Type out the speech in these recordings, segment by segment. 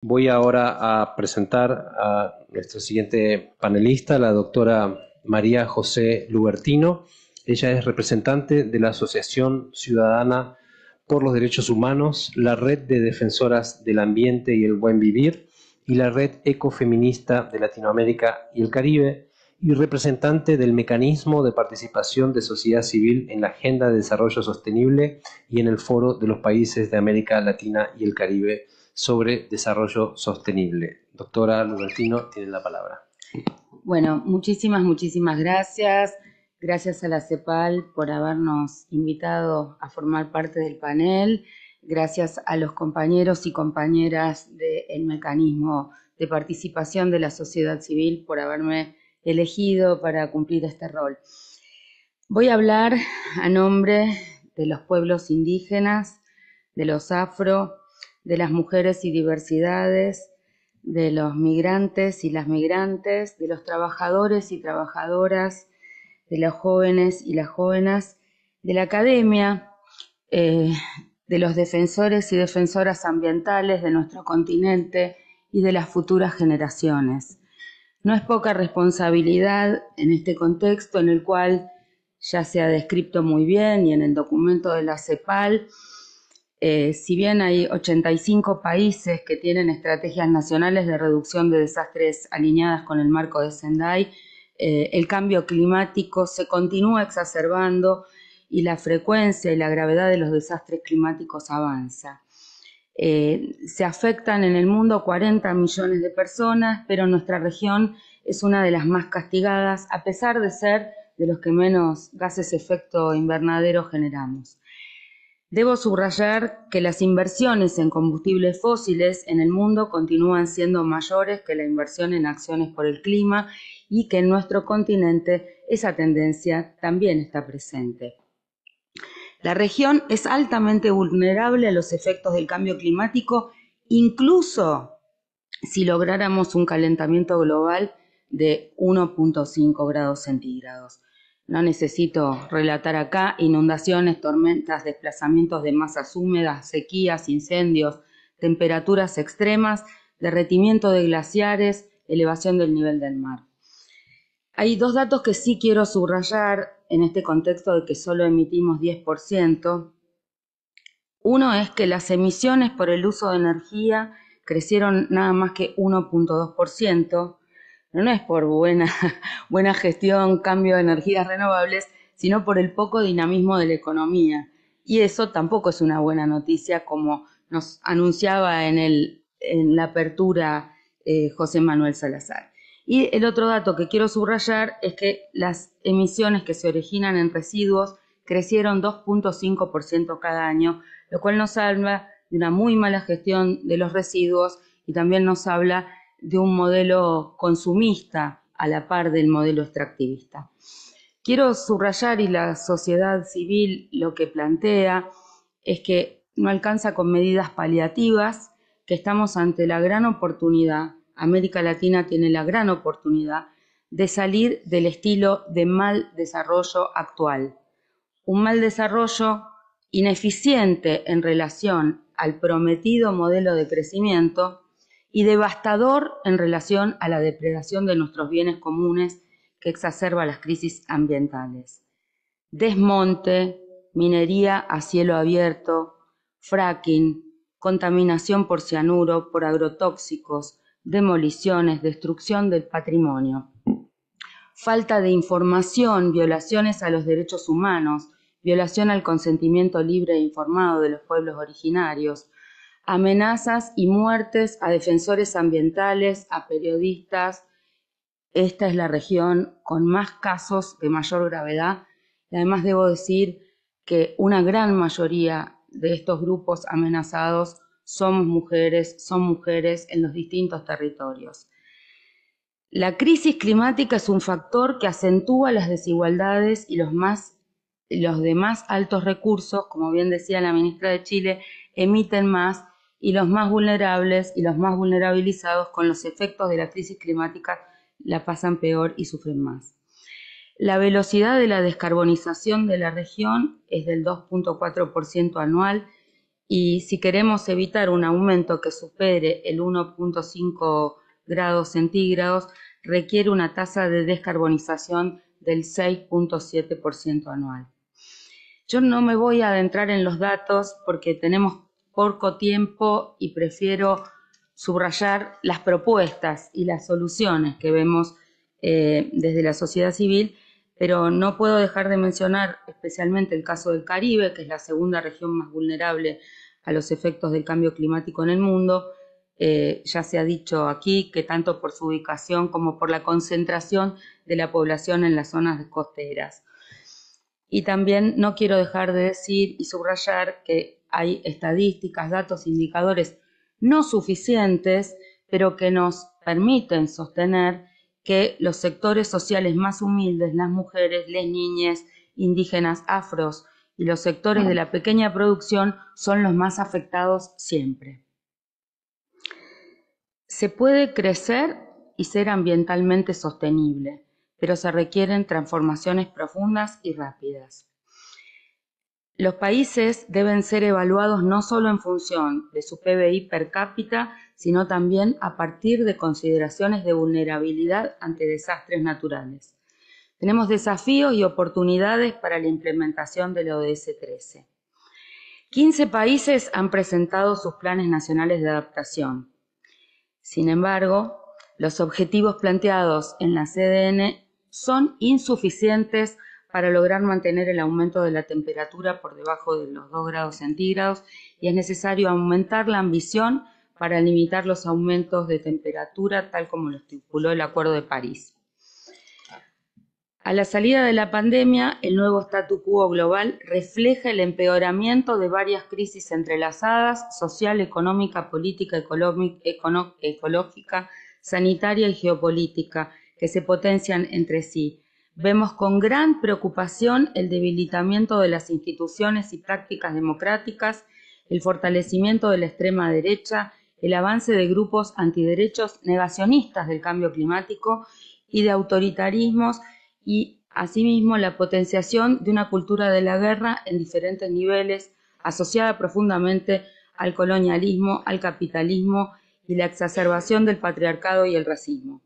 Voy ahora a presentar a nuestra siguiente panelista, la doctora María José Lubertino. Ella es representante de la Asociación Ciudadana por los Derechos Humanos, la Red de Defensoras del Ambiente y el Buen Vivir y la Red Ecofeminista de Latinoamérica y el Caribe, y representante del Mecanismo de Participación de Sociedad Civil en la Agenda de Desarrollo Sostenible y en el Foro de los Países de América Latina y el Caribe sobre Desarrollo Sostenible. Doctora Lubertino, tiene la palabra. Bueno, muchísimas gracias. Gracias a la CEPAL por habernos invitado a formar parte del panel. Gracias a los compañeros y compañeras del mecanismo de participación de la sociedad civil por haberme elegido para cumplir este rol. Voy a hablar a nombre de los pueblos indígenas, de los afro, de las mujeres y diversidades, de los migrantes y las migrantes, de los trabajadores y trabajadoras, de los jóvenes y las jóvenes, de la academia, de los defensores y defensoras ambientales de nuestro continente y de las futuras generaciones. No es poca responsabilidad en este contexto en el cual ya se ha descrito muy bien y en el documento de la CEPAL, si bien hay 85 países que tienen estrategias nacionales de reducción de desastres alineadas con el marco de Sendai, el cambio climático se continúa exacerbando y la frecuencia y la gravedad de los desastres climáticos avanza. Se afectan en el mundo 40 millones de personas, pero nuestra región es una de las más castigadas, a pesar de ser de los que menos gases de efecto invernadero generamos. Debo subrayar que las inversiones en combustibles fósiles en el mundo continúan siendo mayores que la inversión en acciones por el clima y que en nuestro continente esa tendencia también está presente. La región es altamente vulnerable a los efectos del cambio climático, incluso si lográramos un calentamiento global de 1,5 grados centígrados. No necesito relatar acá inundaciones, tormentas, desplazamientos de masas húmedas, sequías, incendios, temperaturas extremas, derretimiento de glaciares, elevación del nivel del mar. Hay dos datos que sí quiero subrayar en este contexto de que solo emitimos 10%. Uno es que las emisiones por el uso de energía crecieron nada más que 1,2%. No es por buena gestión, cambio de energías renovables, sino por el poco dinamismo de la economía. Y eso tampoco es una buena noticia, como nos anunciaba en la apertura José Manuel Salazar. Y el otro dato que quiero subrayar es que las emisiones que se originan en residuos crecieron 2,5% cada año, lo cual nos habla de una muy mala gestión de los residuos y también nos habla de un modelo consumista a la par del modelo extractivista. Quiero subrayar, y la sociedad civil lo que plantea es que no alcanza con medidas paliativas, que estamos ante la gran oportunidad, América Latina tiene la gran oportunidad de salir del estilo de mal desarrollo actual. Un mal desarrollo ineficiente en relación al prometido modelo de crecimiento y devastador en relación a la depredación de nuestros bienes comunes que exacerba las crisis ambientales. Desmonte, minería a cielo abierto, fracking, contaminación por cianuro, por agrotóxicos, demoliciones, destrucción del patrimonio. Falta de información, violaciones a los derechos humanos, violación al consentimiento libre e informado de los pueblos originarios, amenazas y muertes a defensores ambientales, a periodistas. Esta es la región con más casos de mayor gravedad y además debo decir que una gran mayoría de estos grupos amenazados son mujeres en los distintos territorios. La crisis climática es un factor que acentúa las desigualdades y los de más altos recursos, como bien decía la ministra de Chile, emiten más y los más vulnerables y los más vulnerabilizados con los efectos de la crisis climática la pasan peor y sufren más. La velocidad de la descarbonización de la región es del 2,4% anual y si queremos evitar un aumento que supere el 1,5 grados centígrados, requiere una tasa de descarbonización del 6,7% anual. Yo no me voy a adentrar en los datos porque tenemos poco tiempo y prefiero subrayar las propuestas y las soluciones que vemos desde la sociedad civil, pero no puedo dejar de mencionar especialmente el caso del Caribe, que es la segunda región más vulnerable a los efectos del cambio climático en el mundo. Ya se ha dicho aquí que tanto por su ubicación como por la concentración de la población en las zonas costeras. Y también no quiero dejar de decir y subrayar que hay estadísticas, datos, indicadores no suficientes, pero que nos permiten sostener que los sectores sociales más humildes, las mujeres, las niñas, indígenas, afros y los sectores de la pequeña producción son los más afectados siempre. Se puede crecer y ser ambientalmente sostenible, pero se requieren transformaciones profundas y rápidas. Los países deben ser evaluados no solo en función de su PBI per cápita, sino también a partir de consideraciones de vulnerabilidad ante desastres naturales. Tenemos desafíos y oportunidades para la implementación del ODS 13. 15 países han presentado sus planes nacionales de adaptación. Sin embargo, los objetivos planteados en la CDN son insuficientes para lograr mantener el aumento de la temperatura por debajo de los 2 grados centígrados y es necesario aumentar la ambición para limitar los aumentos de temperatura tal como lo estipuló el Acuerdo de París. A la salida de la pandemia, el nuevo statu quo global refleja el empeoramiento de varias crisis entrelazadas, social, económica, política, ecológica, sanitaria y geopolítica, que se potencian entre sí. Vemos con gran preocupación el debilitamiento de las instituciones y prácticas democráticas, el fortalecimiento de la extrema derecha, el avance de grupos antiderechos negacionistas del cambio climático y de autoritarismos y asimismo la potenciación de una cultura de la guerra en diferentes niveles asociada profundamente al colonialismo, al capitalismo y la exacerbación del patriarcado y el racismo.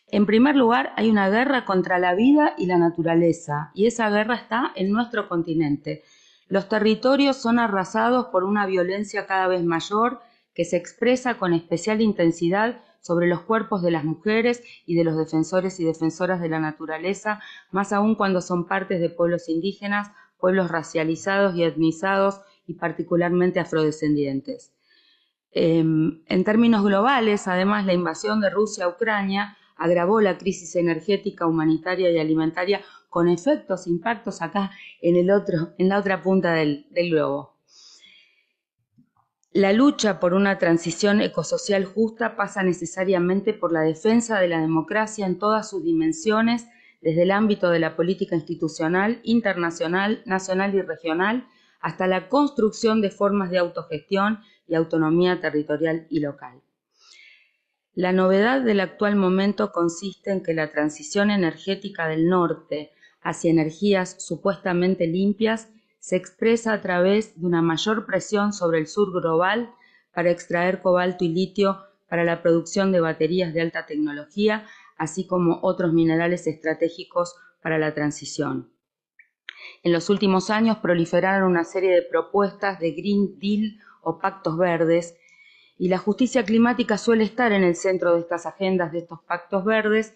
En primer lugar, hay una guerra contra la vida y la naturaleza, y esa guerra está en nuestro continente. Los territorios son arrasados por una violencia cada vez mayor que se expresa con especial intensidad sobre los cuerpos de las mujeres y de los defensores y defensoras de la naturaleza, más aún cuando son partes de pueblos indígenas, pueblos racializados y etnizados y particularmente afrodescendientes. En términos globales, además, la invasión de Rusia a Ucrania agravó la crisis energética, humanitaria y alimentaria con efectos, impactos acá en la otra punta del globo. La lucha por una transición ecosocial justa pasa necesariamente por la defensa de la democracia en todas sus dimensiones, desde el ámbito de la política institucional, internacional, nacional y regional, hasta la construcción de formas de autogestión y autonomía territorial y local. La novedad del actual momento consiste en que la transición energética del norte hacia energías supuestamente limpias se expresa a través de una mayor presión sobre el sur global para extraer cobalto y litio para la producción de baterías de alta tecnología, así como otros minerales estratégicos para la transición. En los últimos años proliferaron una serie de propuestas de Green Deal o pactos verdes, y la justicia climática suele estar en el centro de estas agendas, de estos pactos verdes,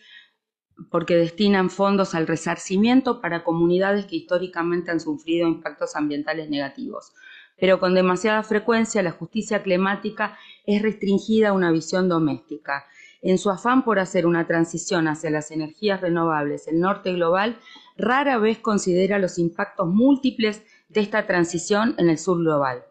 porque destinan fondos al resarcimiento para comunidades que históricamente han sufrido impactos ambientales negativos. Pero con demasiada frecuencia la justicia climática es restringida a una visión doméstica. En su afán por hacer una transición hacia las energías renovables, el norte global rara vez considera los impactos múltiples de esta transición en el sur global.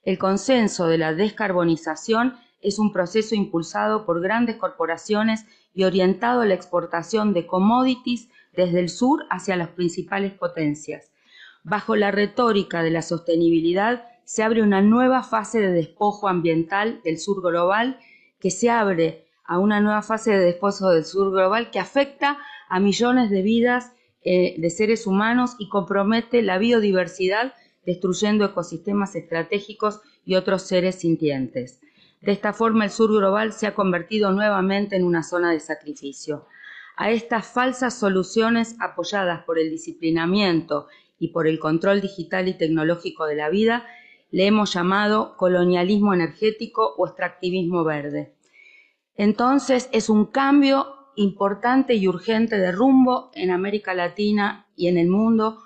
El consenso de la descarbonización es un proceso impulsado por grandes corporaciones y orientado a la exportación de commodities desde el sur hacia las principales potencias. Bajo la retórica de la sostenibilidad se abre una nueva fase de despojo ambiental del sur global que se abre a una nueva fase de despojo del sur global que afecta a millones de vidas de seres humanos y compromete la biodiversidad destruyendo ecosistemas estratégicos y otros seres sintientes. De esta forma, el sur global se ha convertido nuevamente en una zona de sacrificio. A estas falsas soluciones, apoyadas por el disciplinamiento y por el control digital y tecnológico de la vida, le hemos llamado colonialismo energético o extractivismo verde. Entonces, es un cambio importante y urgente de rumbo en América Latina y en el mundo,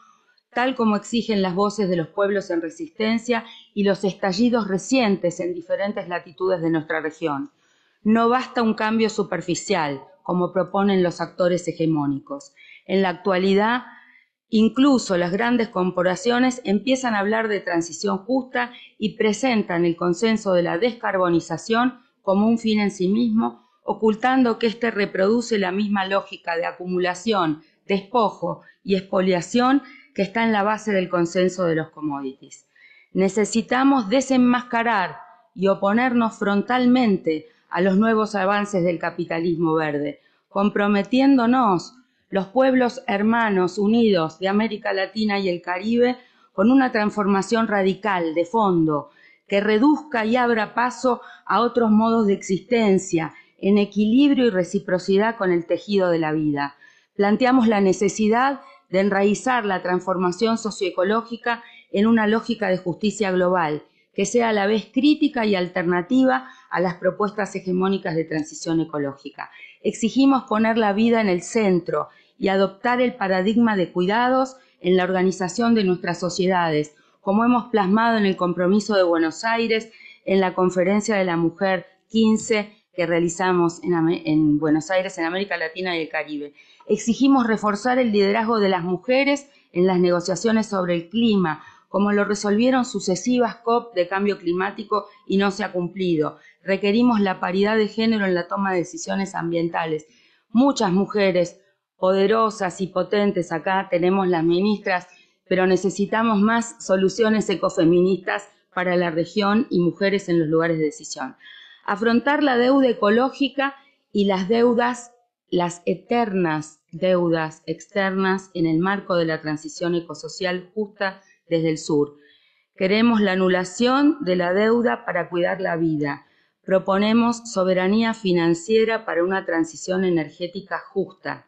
tal como exigen las voces de los pueblos en resistencia y los estallidos recientes en diferentes latitudes de nuestra región. No basta un cambio superficial, como proponen los actores hegemónicos. En la actualidad, incluso las grandes corporaciones empiezan a hablar de transición justa y presentan el consenso de la descarbonización como un fin en sí mismo, ocultando que éste reproduce la misma lógica de acumulación, despojo y expoliación que está en la base del consenso de los commodities. Necesitamos desenmascarar y oponernos frontalmente a los nuevos avances del capitalismo verde, comprometiéndonos los pueblos hermanos unidos de América Latina y el Caribe con una transformación radical de fondo que reduzca y abra paso a otros modos de existencia en equilibrio y reciprocidad con el tejido de la vida. Planteamos la necesidad de enraizar la transformación socioecológica en una lógica de justicia global, que sea a la vez crítica y alternativa a las propuestas hegemónicas de transición ecológica. Exigimos poner la vida en el centro y adoptar el paradigma de cuidados en la organización de nuestras sociedades, como hemos plasmado en el compromiso de Buenos Aires, en la Conferencia de la Mujer 15 que realizamos en Buenos Aires, en América Latina y el Caribe. Exigimos reforzar el liderazgo de las mujeres en las negociaciones sobre el clima, como lo resolvieron sucesivas COP de cambio climático y no se ha cumplido. Requerimos la paridad de género en la toma de decisiones ambientales. Muchas mujeres poderosas y potentes, acá tenemos las ministras, pero necesitamos más soluciones ecofeministas para la región y mujeres en los lugares de decisión. Afrontar la deuda ecológica y las deudas, las eternas deudas externas en el marco de la transición ecosocial justa desde el sur. Queremos la anulación de la deuda para cuidar la vida. Proponemos soberanía financiera para una transición energética justa.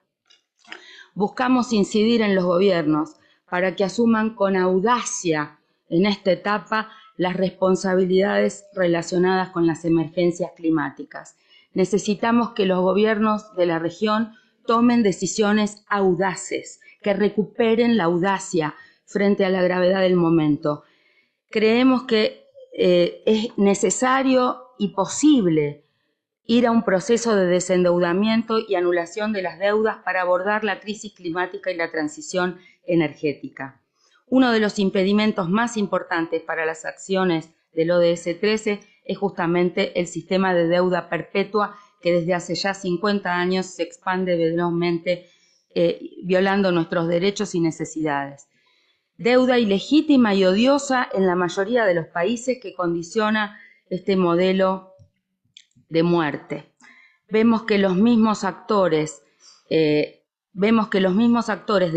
Buscamos incidir en los gobiernos para que asuman con audacia en esta etapa las responsabilidades relacionadas con las emergencias climáticas. Necesitamos que los gobiernos de la región tomen decisiones audaces, que recuperen la audacia frente a la gravedad del momento. Creemos que es necesario y posible ir a un proceso de desendeudamiento y anulación de las deudas para abordar la crisis climática y la transición energética. Uno de los impedimentos más importantes para las acciones del ODS 13 es justamente el sistema de deuda perpetua que desde hace ya 50 años se expande velozmente, violando nuestros derechos y necesidades. Deuda ilegítima y odiosa en la mayoría de los países que condiciona este modelo de muerte. Vemos que los mismos actores de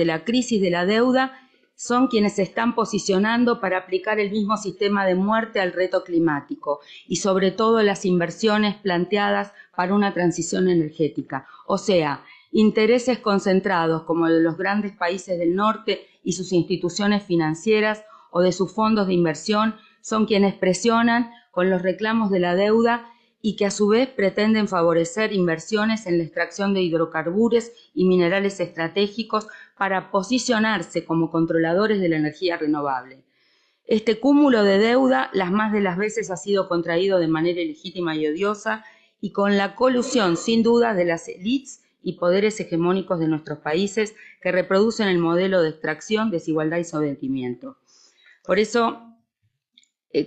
la crisis de la deuda son quienes se están posicionando para aplicar el mismo sistema de muerte al reto climático y sobre todo las inversiones planteadas para una transición energética. O sea, intereses concentrados como el de los grandes países del norte y sus instituciones financieras o de sus fondos de inversión son quienes presionan con los reclamos de la deuda y que a su vez pretenden favorecer inversiones en la extracción de hidrocarburos y minerales estratégicos para posicionarse como controladores de la energía renovable. Este cúmulo de deuda las más de las veces ha sido contraído de manera ilegítima y odiosa y con la colusión sin duda de las élites y poderes hegemónicos de nuestros países que reproducen el modelo de extracción, desigualdad y sometimiento. Por eso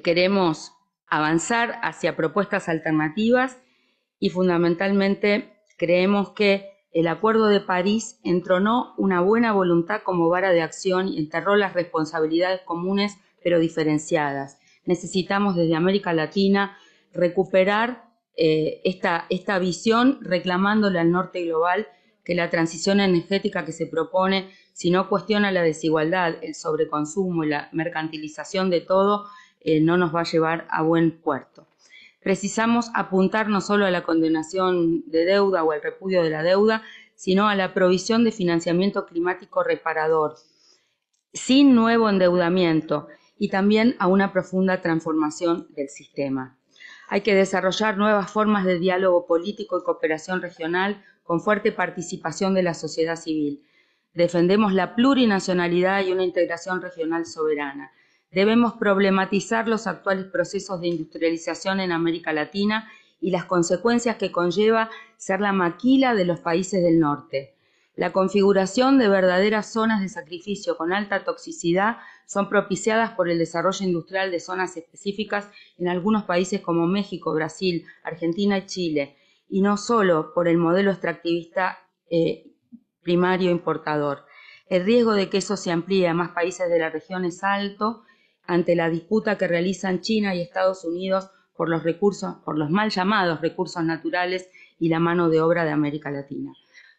queremos avanzar hacia propuestas alternativas y fundamentalmente creemos que el Acuerdo de París entronó una buena voluntad como vara de acción y enterró las responsabilidades comunes pero diferenciadas. Necesitamos desde América Latina recuperar esta visión reclamándole al norte global que la transición energética que se propone, si no cuestiona la desigualdad, el sobreconsumo y la mercantilización de todo, no nos va a llevar a buen puerto. Precisamos apuntar no solo a la condenación de deuda o al repudio de la deuda, sino a la provisión de financiamiento climático reparador, sin nuevo endeudamiento, y también a una profunda transformación del sistema. Hay que desarrollar nuevas formas de diálogo político y cooperación regional con fuerte participación de la sociedad civil. Defendemos la plurinacionalidad y una integración regional soberana. Debemos problematizar los actuales procesos de industrialización en América Latina y las consecuencias que conlleva ser la maquila de los países del norte. La configuración de verdaderas zonas de sacrificio con alta toxicidad son propiciadas por el desarrollo industrial de zonas específicas en algunos países como México, Brasil, Argentina y Chile, y no solo por el modelo extractivista primario importador. El riesgo de que eso se amplíe a más países de la región es alto ante la disputa que realizan China y Estados Unidos por los mal llamados recursos naturales y la mano de obra de América Latina.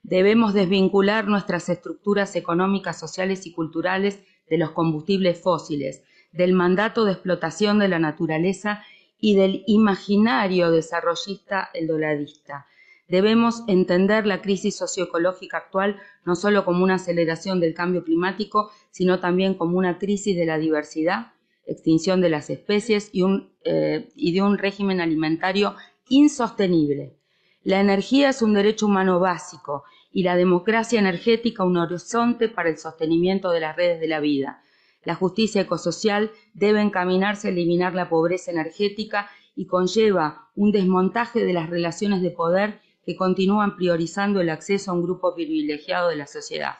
Debemos desvincular nuestras estructuras económicas, sociales y culturales de los combustibles fósiles, del mandato de explotación de la naturaleza y del imaginario desarrollista dolarista. Debemos entender la crisis socioecológica actual no solo como una aceleración del cambio climático, sino también como una crisis de la diversidad, extinción de las especies y de un régimen alimentario insostenible. La energía es un derecho humano básico y la democracia energética un horizonte para el sostenimiento de las redes de la vida. La justicia ecosocial debe encaminarse a eliminar la pobreza energética y conlleva un desmontaje de las relaciones de poder que continúan priorizando el acceso a un grupo privilegiado de la sociedad.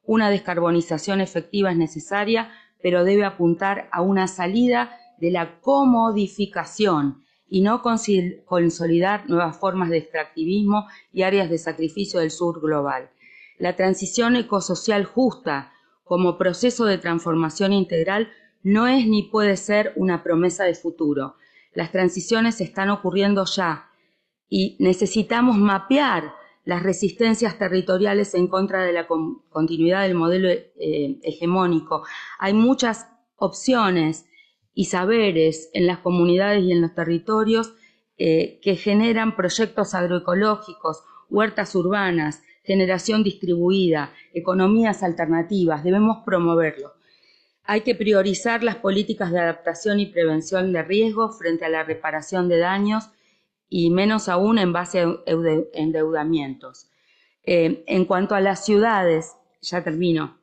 Una descarbonización efectiva es necesaria, pero debe apuntar a una salida de la comodificación y no consolidar nuevas formas de extractivismo y áreas de sacrificio del sur global. La transición ecosocial justa como proceso de transformación integral no es ni puede ser una promesa de futuro. Las transiciones están ocurriendo ya y necesitamos mapear las resistencias territoriales en contra de la continuidad del modelo hegemónico. Hay muchas opciones y saberes en las comunidades y en los territorios que generan proyectos agroecológicos, huertas urbanas, generación distribuida, economías alternativas. Debemos promoverlo. Hay que priorizar las políticas de adaptación y prevención de riesgos frente a la reparación de daños y menos aún en base a endeudamientos. En cuanto a las ciudades, ya termino,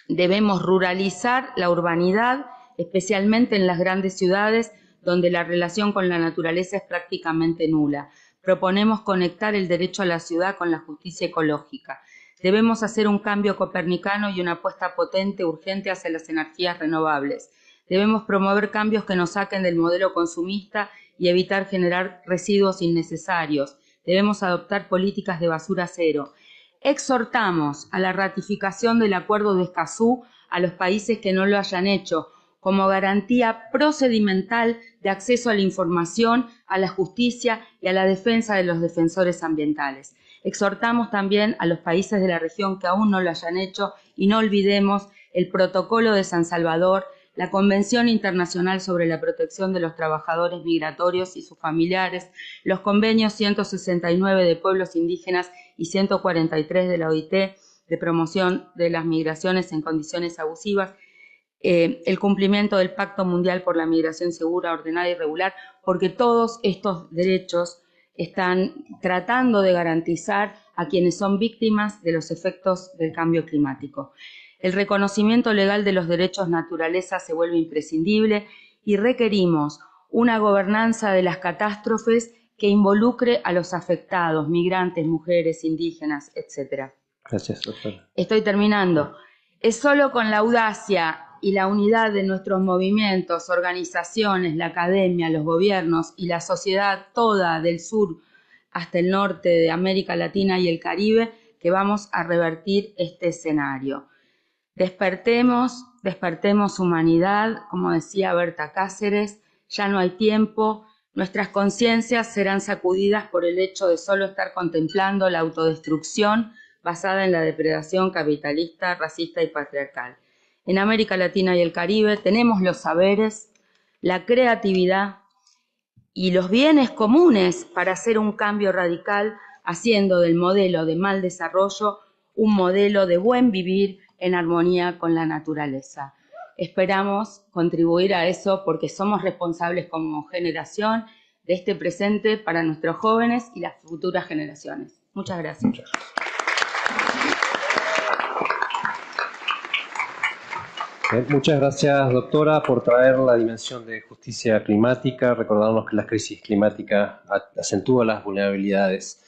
debemos ruralizar la urbanidad, especialmente en las grandes ciudades donde la relación con la naturaleza es prácticamente nula. Proponemos conectar el derecho a la ciudad con la justicia ecológica. Debemos hacer un cambio copernicano y una apuesta potente, urgente hacia las energías renovables. Debemos promover cambios que nos saquen del modelo consumista y evitar generar residuos innecesarios. Debemos adoptar políticas de basura cero. Exhortamos a la ratificación del Acuerdo de Escazú a los países que no lo hayan hecho, como garantía procedimental de acceso a la información, a la justicia y a la defensa de los defensores ambientales. Exhortamos también a los países de la región que aún no lo hayan hecho y no olvidemos el Protocolo de San Salvador, la Convención Internacional sobre la Protección de los Trabajadores Migratorios y sus familiares, los convenios 169 de pueblos indígenas y 143 de la OIT de promoción de las migraciones en condiciones abusivas, el cumplimiento del Pacto Mundial por la Migración Segura, Ordenada y Regular, porque todos estos derechos están tratando de garantizar a quienes son víctimas de los efectos del cambio climático. El reconocimiento legal de los derechos naturaleza se vuelve imprescindible y requerimos una gobernanza de las catástrofes que involucre a los afectados, migrantes, mujeres, indígenas, etc. Gracias, doctora. Estoy terminando. Es solo con la audacia y la unidad de nuestros movimientos, organizaciones, la academia, los gobiernos y la sociedad toda del sur hasta el norte de América Latina y el Caribe que vamos a revertir este escenario. Despertemos humanidad, como decía Berta Cáceres, ya no hay tiempo, nuestras conciencias serán sacudidas por el hecho de solo estar contemplando la autodestrucción basada en la depredación capitalista, racista y patriarcal. En América Latina y el Caribe tenemos los saberes, la creatividad y los bienes comunes para hacer un cambio radical, haciendo del modelo de mal desarrollo un modelo de buen vivir en armonía con la naturaleza. Esperamos contribuir a eso porque somos responsables como generación de este presente para nuestros jóvenes y las futuras generaciones. Muchas gracias. Muchas gracias, doctora, por traer la dimensión de justicia climática, recordarnos que la crisis climática acentúa las vulnerabilidades